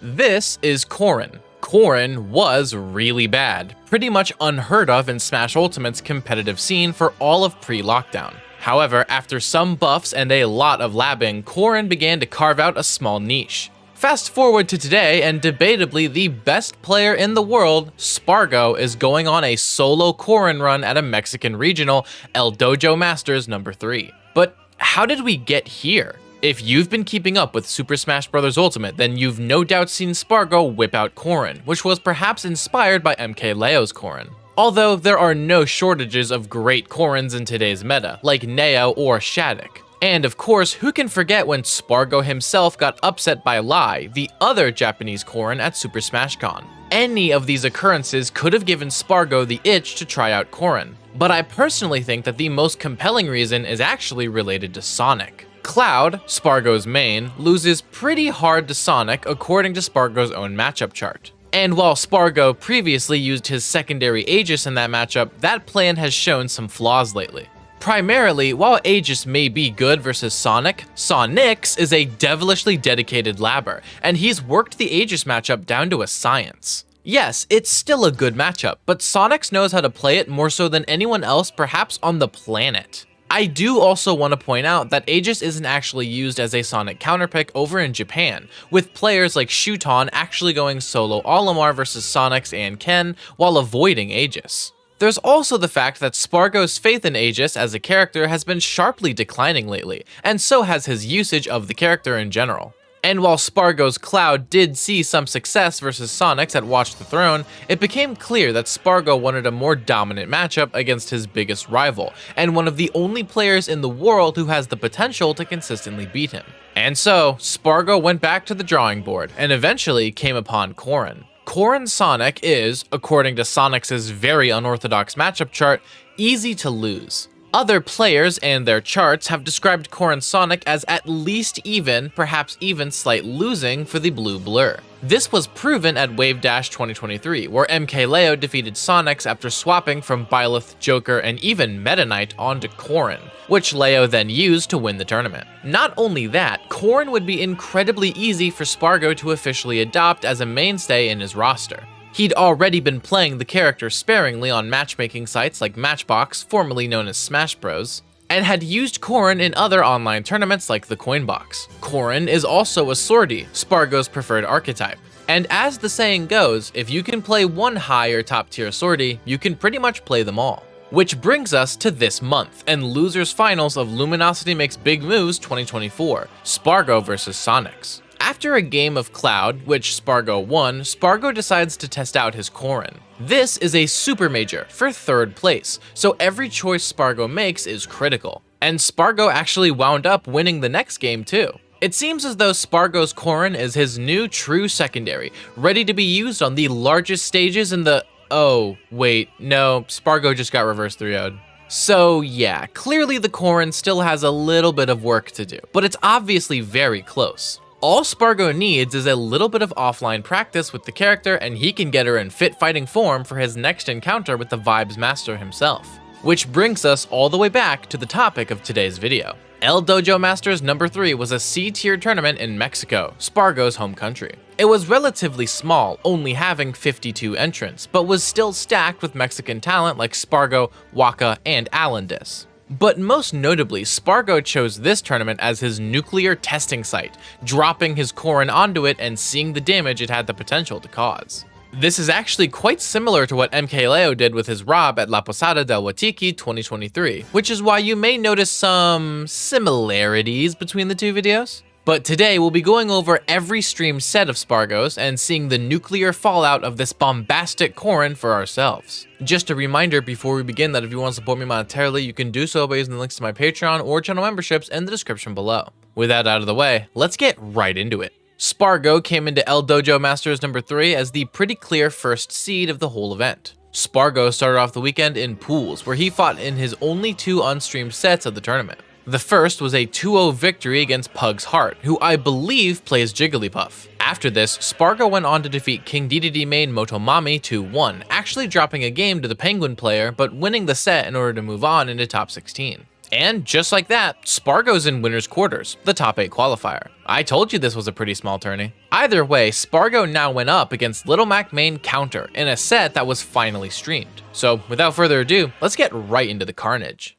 This is Corin. Corin was really bad, pretty much unheard of in Smash Ultimate's competitive scene for all of pre-lockdown. However, after some buffs and a lot of labbing, Corin began to carve out a small niche. Fast forward to today, and debatably the best player in the world, Sparg0, is going on a solo Corin run at a Mexican regional, El Dojo Masters No. 3. But how did we get here? If you've been keeping up with Super Smash Bros. Ultimate, then you've no doubt seen Sparg0 whip out Corin, which was perhaps inspired by MKLeo's Corin. Although there are no shortages of great Corins in today's meta, like Neo or Shattuck. And of course, who can forget when Sparg0 himself got upset by Lai, the other Japanese Corin at Super Smash Con. Any of these occurrences could have given Sparg0 the itch to try out Corin. But I personally think that the most compelling reason is actually related to Sonic. Cloud, Sparg0's main, loses pretty hard to Sonic according to Sparg0's own matchup chart. And while Sparg0 previously used his secondary Aegis in that matchup, that plan has shown some flaws lately. Primarily, while Aegis may be good versus Sonic, Sonic's is a devilishly dedicated labber, and he's worked the Aegis matchup down to a science. Yes, it's still a good matchup, but Sonic's knows how to play it more so than anyone else perhaps on the planet. I do also want to point out that Aegis isn't actually used as a Sonic counterpick over in Japan, with players like Shuton actually going solo Olimar versus Sonic's and Ken while avoiding Aegis. There's also the fact that Sparg0's faith in Aegis as a character has been sharply declining lately, and so has his usage of the character in general. And while Sparg0's Cloud did see some success versus Sonic's at Watch the Throne, it became clear that Sparg0 wanted a more dominant matchup against his biggest rival, and one of the only players in the world who has the potential to consistently beat him. And so, Sparg0 went back to the drawing board, and eventually came upon Corin. Corin Sonic is, according to Sonic's very unorthodox matchup chart, easy to lose. Other players and their charts have described Corin Sonic as at least even, perhaps even slight losing for the blue blur. This was proven at Wave Dash 2023, where MKLeo defeated Sonic's after swapping from Byleth, Joker, and even Meta Knight onto Corin, which Leo then used to win the tournament. Not only that, Corin would be incredibly easy for Sparg0 to officially adopt as a mainstay in his roster. He'd already been playing the character sparingly on matchmaking sites like Matchbox, formerly known as Smash Bros, and had used Corin in other online tournaments like the Coinbox. Corin is also a Swordy, Sparg0's preferred archetype. And as the saying goes, if you can play one high or top tier Swordy, you can pretty much play them all. Which brings us to this month, and losers finals of Luminosity Makes Big Moves 2024, Sparg0 versus Sonic's. After a game of Cloud, which Sparg0 won, Sparg0 decides to test out his Corin. This is a super major for 3rd place, so every choice Sparg0 makes is critical. And Sparg0 actually wound up winning the next game too. It seems as though Sparg0's Corin is his new true secondary, ready to be used on the largest stages in the— oh, wait, no, Sparg0 just got reverse 3-0'd. So yeah, clearly the Corin still has a little bit of work to do, but it's obviously very close. All Sparg0 needs is a little bit of offline practice with the character, and he can get her in fit fighting form for his next encounter with the Vibes Master himself. Which brings us all the way back to the topic of today's video. El Dojo Masters No. 3 was a C-tier tournament in Mexico, Sparg0's home country. It was relatively small, only having 52 entrants, but was still stacked with Mexican talent like Sparg0, Waka, and Alandis. But most notably, Sparg0 chose this tournament as his nuclear testing site, dropping his Corin onto it and seeing the damage it had the potential to cause. This is actually quite similar to what MKLeo did with his Rob at La Posada del Huatique 2023, which is why you may notice some similarities between the two videos. But today we'll be going over every streamed set of Sparg0's and seeing the nuclear fallout of this bombastic Corin for ourselves. Just a reminder before we begin that if you want to support me monetarily, you can do so by using the links to my Patreon or channel memberships in the description below. With that out of the way, let's get right into it. Sparg0 came into El Dojo Masters No. 3 as the pretty clear first seed of the whole event. Sparg0 started off the weekend in pools, where he fought in his only 2 unstreamed sets of the tournament. The first was a 2-0 victory against Pug's Heart, who I believe plays Jigglypuff. After this, Sparg0 went on to defeat King Dedede main Motomami 2-1, actually dropping a game to the Penguin player, but winning the set in order to move on into top 16. And just like that, Sparg0's in winner's quarters, the top 8 qualifier. I told you this was a pretty small tourney. Either way, Sparg0 now went up against Little Mac main Counter in a set that was finally streamed. So without further ado, let's get right into the carnage.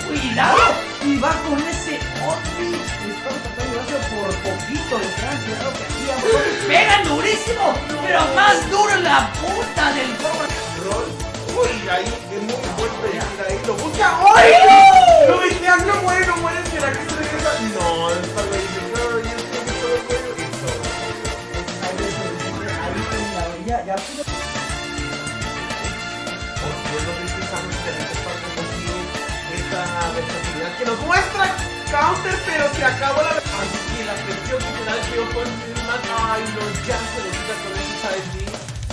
¡Cuidado! Y va con ese outfit. Estamos tratando de hacer por poquito. Les han cuidado que aquí ¡pegan durísimo! Pero más duro en la punta del rol. Uy, ahí es muy buen peligro ahí. Lo busca. ¡Ay! Lo viste, no muere, que la gente regresa. No, el Sparg0 dice, claro, yo estoy en todo el cuello y todo. Ahí en la orilla, ya pudo. Esta versatilidad que nos muestra Counter, pero se acabó la... Así que la presión que te da el tío con más... Ay, no, ya se lo quita con ese side.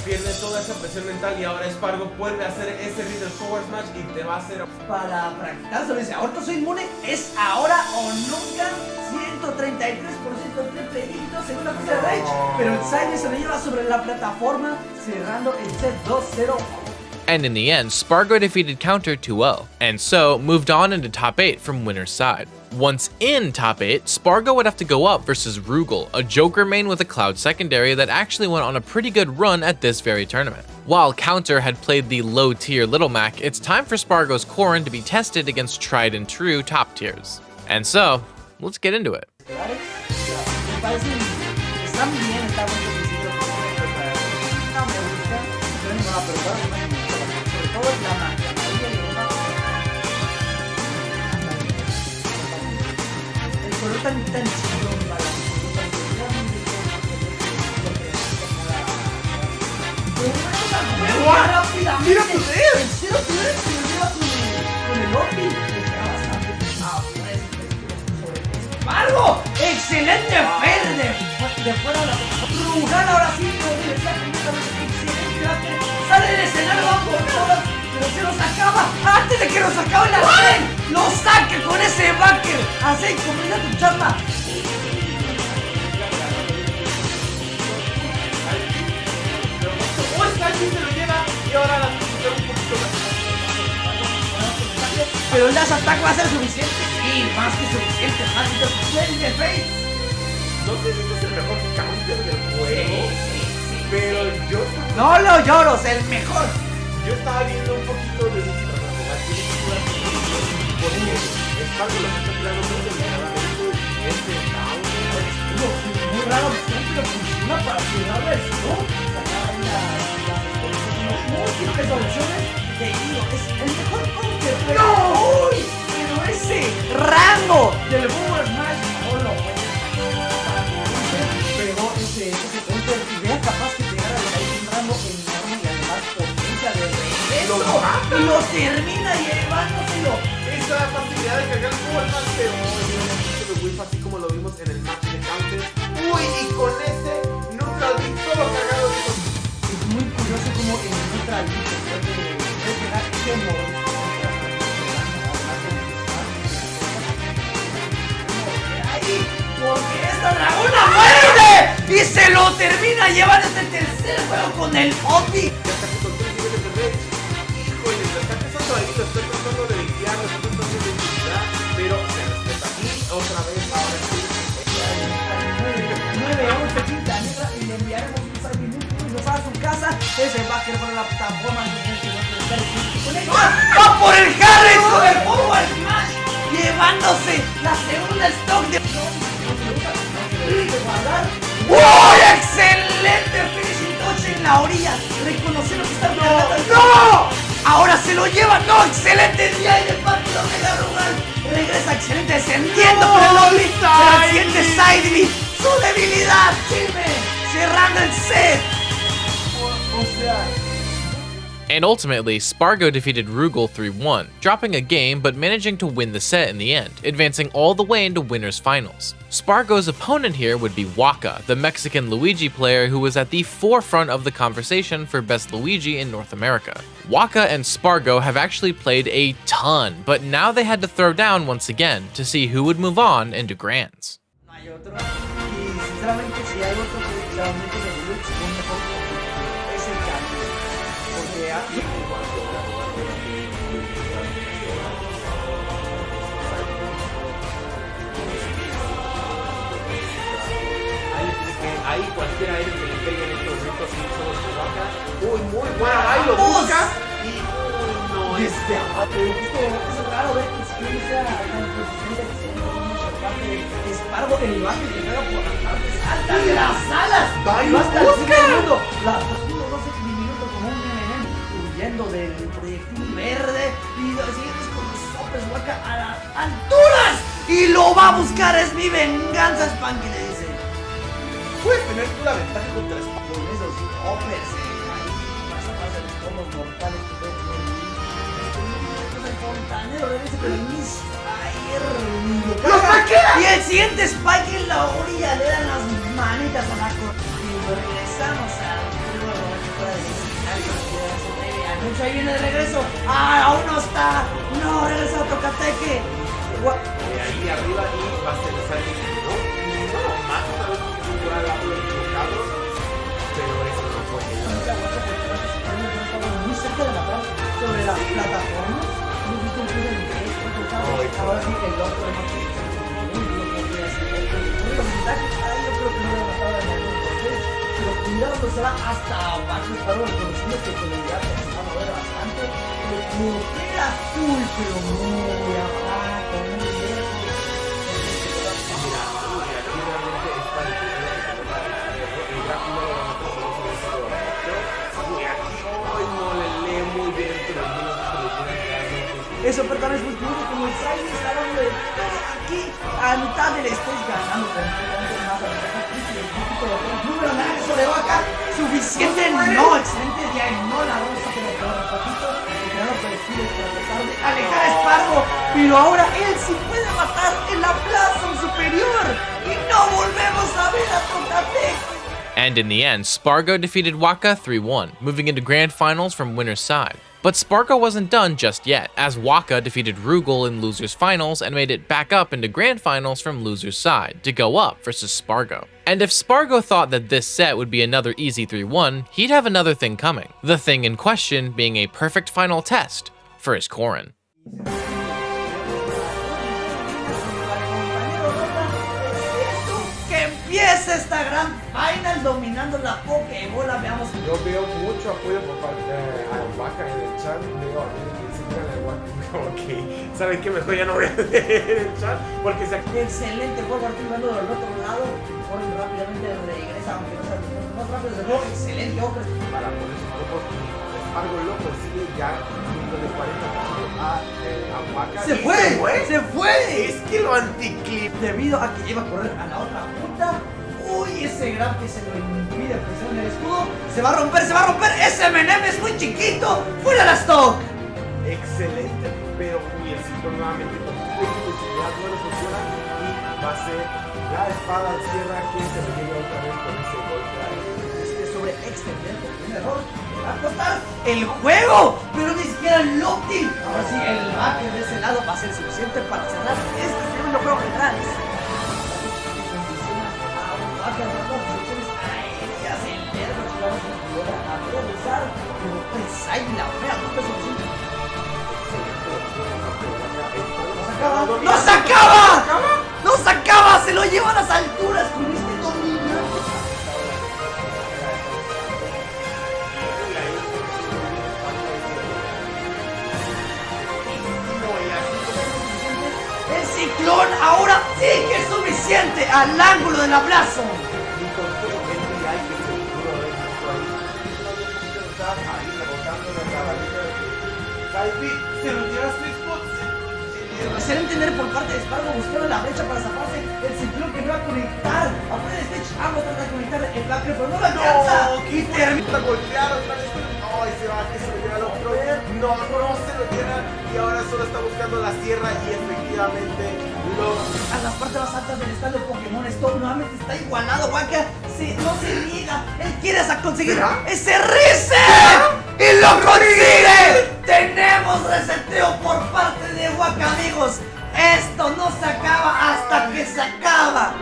Pierde toda esa presión mental y ahora Sparg0 puede hacer ese líder forward smash y te va a hacer... Para practicar sobre ese ahorita soy inmune, es ahora o nunca. 133% triple hito, segunda fase de Rage, pero el side se lo lleva sobre la plataforma, cerrando el set 2-0. And in the end, Sparg0 defeated Counter 2-0, and so moved on into top 8 from winner's side. Once in top 8, Sparg0 would have to go up versus Rugal, a Joker main with a Cloud secondary that actually went on a pretty good run at this very tournament. While Counter had played the low-tier Little Mac, it's time for Sparg0's Corin to be tested against tried and true top tiers. And so, let's get into it. Tan chingón para ¡Mira tu dedo! El cero poder se lo lleva con el OPI. ¡Sparg0! ¡Excelente Fer de fuera de la Rugal ahora sí! Excelente. Sale del escenario, va por todas, pero se los acaba. Antes de que los acabe la tren, lo saque con ese backer. Así comienza tu chamba. Se lo lleva y ahora la posición un poquito más. Pero el dash attack va a ser suficiente. Sí, más que suficiente. Más que suficiente, FaZe. No sé si este es el mejor counter del juego. Sí. Pero yo... No lo lloro, es el mejor. Yo estaba viendo un poquito de música para jugar. Tiene que jugar porque Sparg0 lo está tirando mucho y cada vez este counter. Muy raro, siempre funciona para cuidar el stop. Múltiples soluciones, te digo, es el mejor counter. ¡No! ¡Uy! Pero ese rango del forward smash no lo puede. Pegó ese counter y vea capaz que llegara a ahí un rango enorme y además potencia de regreso. Y lo termina llevándoselo. Esa facilidad de cargar el forward smash, pero es muy fácil como lo vimos en el match de counter. Uy, y con ese nunca vi todo cargado de esos. Es muy curioso como en otra lista puede pegar ese morón. Porque esta dragona muerde y se lo termina llevando este tercer juego con el Opi. Ya casi con 3 niveles de rage. Híjole, lo está empezando ahí, lo está tratando de limpiar, lo está tratando de utilizar, pero se respeta aquí otra vez. Ahora sí. 9-11 quinta negra y le enviaremos un salve y nos va a su casa. Ese backer para la plataforma. ¡Va por el Harris con el forward smash! Llevándose la segunda stock de... ¡Uy! ¡Excelente finishing touch en la orilla! Reconoció lo que está mirando. ¡No! Ahora se lo lleva. ¡No! ¡Excelente día de partido de la Rugal! Regresa excelente descendiendo por el lobby. Se siente Sideby. Su debilidad, Chime. Cerrando el set. O sea, And ultimately, Sparg0 defeated Rugal 3-1, dropping a game but managing to win the set in the end, advancing all the way into winners finals. Sparg0's opponent here would be Waka, the Mexican Luigi player who was at the forefront of the conversation for best Luigi in North America. Waka and Sparg0 have actually played a ton, but now they had to throw down once again to see who would move on into Grands. Ahí cualquiera aire que le pegue en estos momentos y solo se baja. Uy, muy buena, ahí lo busca. Y no es desde abajo. Es raro ver que si sea tan consistente que se Sparg0 en el bajo que juega por las partes altas de las alas. Va y lo hasta el busca. segundo. La pasó 12 minutos como un M&M huyendo del proyectil verde y los siguientes con los sopes Waka a las alturas. Y lo va a buscar, es mi venganza, Spanky le dice. Puedes tener tú la ventaja contra Sparg0. Con esos hoppers ahí vas a pasar los combos mortales que pueden tener. El fontanero le dice, pero ni Spire ni lo caga. Y el siguiente Spike en la orilla le dan las manitas a la cortina. Y regresamos al juego fuera de anuncio, ahí viene de regreso. Aún no está. No, regresa a Tocateque. De ahí arriba y va a ser salir. No, más otra vez. Pero eso no fue muy cerca de la plaza, sobre las plataformas. No viste un poco de interés, ahora sí que el loco de más los mensajes ahí yo creo que no lo mataba de manera pero cuidado que se va hasta abajo para los conocidos que con el gato se va a mover bastante como era azul pero muy abajo, muy lejos. Eso, perdón, es muy duro, como el Side está dando de aquí a mitad del stage ganando completamente más a la ventaja número 9 sobre Waka, suficiente, no, excelente día y no la rosa, pero peor un poquito, creando perfiles para tratar de alejar a Sparg0, pero ahora él sí puede matar en la plaza superior y no volvemos a ver a Tocatec. And in the end, Sparg0 defeated Waka 3-1, moving into grand finals from winner's side. But Sparg0 wasn't done just yet, as Waka defeated Rugal in losers finals and made it back up into grand finals from losers side to go up versus Sparg0. And if Sparg0 thought that this set would be another easy 3-1, he'd have another thing coming. The thing in question being a perfect final test for his Corin. Empieza esta gran final dominando la Pokébola, veamos. Yo veo mucho apoyo por parte a Waka en el chat, veo a alguien que se llama el Waka, ok, ¿saben qué? Mejor ya no voy a leer el chat, porque se aquí... Excelente juego, articulando del otro lado, Corrin rápidamente regresa, aunque no sea más rápido del juego, excelente ojo. Para poner sus grupos, Sparg0 lo consigue ya junto de 40 a Waka. ¡Se fue! ¡Se fue! Es que lo anticlip. Debido a que lleva a correr a la otra punta. Uy, ese grab que se lo impide presionar el escudo. Se va a romper, se va a romper. Ese M&M es muy chiquito. ¡Fuera la stock! Excelente, pero uy, el cinturón nuevamente con flexibilidad no le funciona y va a ser la espada al cierre quien se le llega otra vez con ese golpe ahí. Sobre extender, un error. Va a costar el juego, pero ni siquiera el optim. Ahora sí, el backer de ese lado va a ser suficiente para cerrar este segundo juego de Grands. ¡No se acaba! ¡No se acaba! ¡Se lo lleva a las alturas con este dominio! El ciclón ahora sí que es suficiente al ángulo del abrazo. Y con todo el día que se pudo haber visto ahí rebotando la cabalita de Calvi, se lo lleva a su spot. Hacer entender por parte de Sparg0 buscando la brecha para zafarse el ciclón que no va a conectar. Afuera de stage, ambos tratan de conectar el backer, pero no lo alcanza. Y termina golpeado otra vez. Ay, se va, que se lo lleva buscando la sierra y efectivamente a las partes más altas del estadio Pokémon Stop nuevamente está igualado. Waka no se niega, él quiere conseguir ese reset y lo consigue. Tenemos reseteo por parte de Waka, amigos. Esto no se acaba hasta que se acaba.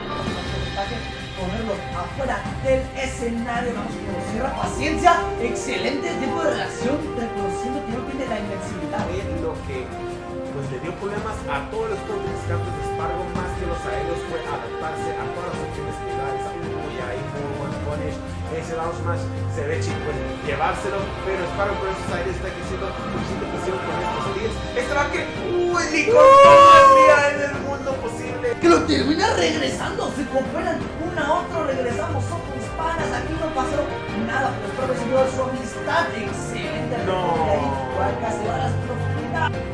Ponerlo afuera del escenario. Vamos a conocer la paciencia. Excelente tiempo de reacción, reconociendo que no tiene la invencibilidad. Lo que pues le dio problemas a todos los contrincantes de Sparg0, más que los aéreos, fue adaptarse a todas las opciones que da esa muy ahí, muy buen punish. Ese down smash se ve chico, pues llevárselo, pero Sparg0 por esos aéreos está creciendo muchísima presión con estos días. Este va que ni con todo el día en el mundo posible. Que lo termina regresando, se cooperan una a otro, regresamos, somos panas, aquí no pasó nada, pero Sparg0 recibió su amistad. Excelente. No. Waka se va a las profundidades.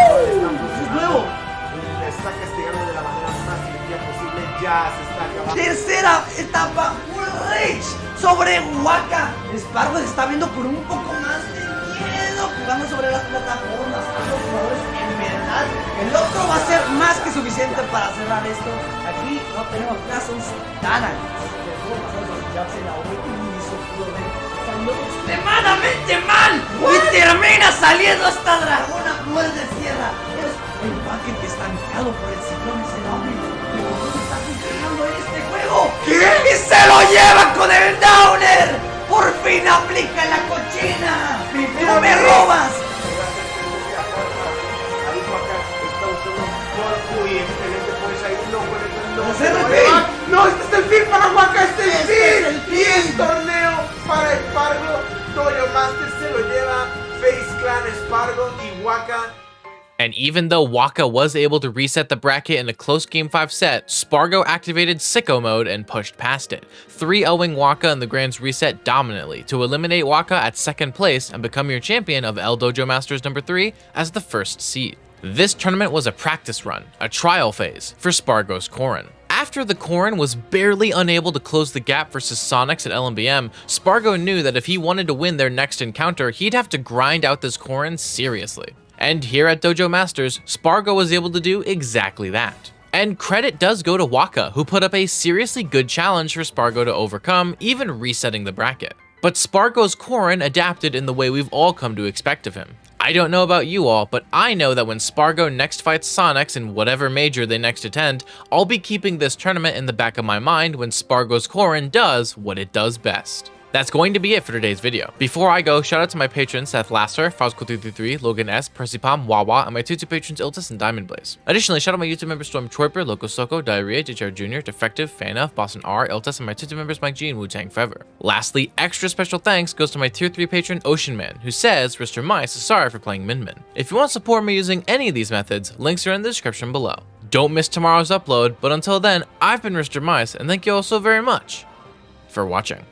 Es nuevo. Le está castigando de la manera más limpia posible. Ya se está acabando. Tercera etapa, full rage sobre Waka. Sparg0 se está viendo con un poco más de miedo, jugando sobre las plataformas. Los jugadores, en verdad, el otro va a ser más que suficiente para cerrar esto. Aquí no tenemos casos tan altos. Extremadamente mal y termina saliendo esta dragona cruel de tierra. Es el paquete estancado por el ciclón ese hombre. ¿Cómo está funcionando en este juego? ¿Qué? Y se lo lleva con el downer. Por fin aplica la cochina. ¡No me robas! Ahí Waka está buscando muy excelente por esa ahí. ¡Ese es el fin! No, este es el fin para Waka, este es Este el fin. Y el torneo para Sparg0. Dojo Master se lo lleva. FaZe Clan, Sparg0 y Waka. And even though Waka was able to reset the bracket in a close Game 5 set, Sparg0 activated Sicko mode and pushed past it, 3-0ing Waka in the Grand's reset dominantly to eliminate Waka at second place and become your champion of L Dojo Masters number 3 as the first seed. This tournament was a practice run, a trial phase, for Sparg0's Corin. After the Corin was barely unable to close the gap versus Sonics at LMBM, Sparg0 knew that if he wanted to win their next encounter, he'd have to grind out this Corin seriously. And here at Dojo Masters, Sparg0 was able to do exactly that. And credit does go to Waka, who put up a seriously good challenge for Sparg0 to overcome, even resetting the bracket. But Sparg0's Corin adapted in the way we've all come to expect of him. I don't know about you all, but I know that when Sparg0 next fights Sonics in whatever major they next attend, I'll be keeping this tournament in the back of my mind when Sparg0's Corin does what it does best. That's going to be it for today's video. Before I go, shout out to my patrons Seth Lasser, FaZe333, Logan S, Percy Palm, Wawa, and my two patrons Iltis and Diamond Blaze. Additionally, shout out my YouTube members Storm Troiper, Loco Soko, Diarrhea, JR Jr., Defective, Fana, Boston R, Iltis, and my two members Mike G and Wu-Tang Forever. Lastly, extra special thanks goes to my tier 3 patron Ocean Man, who says Mr. Mice is sorry for playing Min Min. If you want to support me using any of these methods, links are in the description below. Don't miss tomorrow's upload, but until then, I've been Mr. Mice, and thank you all so very much for watching.